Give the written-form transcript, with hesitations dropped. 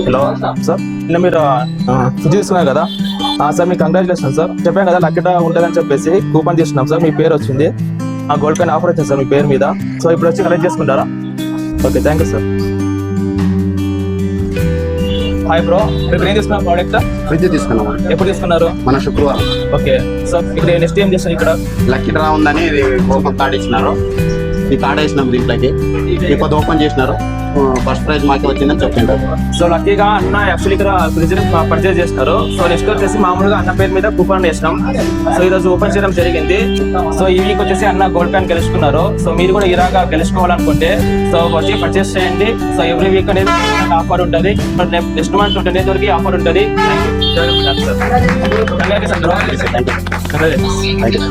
Hello sir, నిన్న మీరు fridge తీసుకున్నారు కదా సార్, మీకు కంగ్రాచులేషన్ సార్. చెప్పాను కదా లక్కీ డ్రా ఉంటుందని చెప్పేసి కూపన్ తీసుకున్నాం సార్, మీ పేరు వచ్చింది. గోల్డ్ కాయిన్ ఆఫర్ వచ్చింది సార్ మీ పేరు మీద. సో ఇప్పుడు వచ్చి కలెక్ట్ చేసుకుంటారా? Okay, thank you sir. Hi bro, ఇప్పుడు ఏం తీసుకున్నారు ప్రోడక్ట్? ఫ్రిడ్జ్ తీసుకున్నాం. ఎప్పుడు తీసుకున్నారు? మన శుక్రవారం. ఓకే సార్, ఇక్కడ నెక్స్ట్ ఏం చేస్తారు ఇక్కడ? లక్కీ డ్రా ఉందని ఇది ఓపెన్ కార్డ్ ఇచ్చినారు. ఈ కార్డ్ వేసినాం దీంట్లోకి. ఈ కొద్ది ఓపెన్ చేసినారు. ఫస్ట్ ప్రైజ్ మాకే వచ్చిందని చెప్పింటారు. సో లక్కీగా అన్న యాక్చువల్లీ ఇక్కడ ఫ్రిడ్జ్ పర్చేజ్ చేస్తారు. సో నెక్స్ట్ వచ్చేసి మామూలుగా అన్న పేరు మీద కూపన్ వేసినాం. సో ఈ రోజు ఓపెన్ చేయడం జరిగింది. సో ఈ వీక్ వచ్చేసి అన్న గోల్డ్ కాయిన్ గెలుచుకున్నారు. సో మీరు కూడా ఇలాగా గెలుచుకోవాలనుకుంటే సో వచ్చి పర్చేస్ చేయండి. సో ఎవ్రీ వీక్ అనేది ఆఫర్ ఉంటుంది. నెక్స్ట్ మంత్ ఉంటుంది వరకు ఆఫర్ ఉంటుంది. Thank you.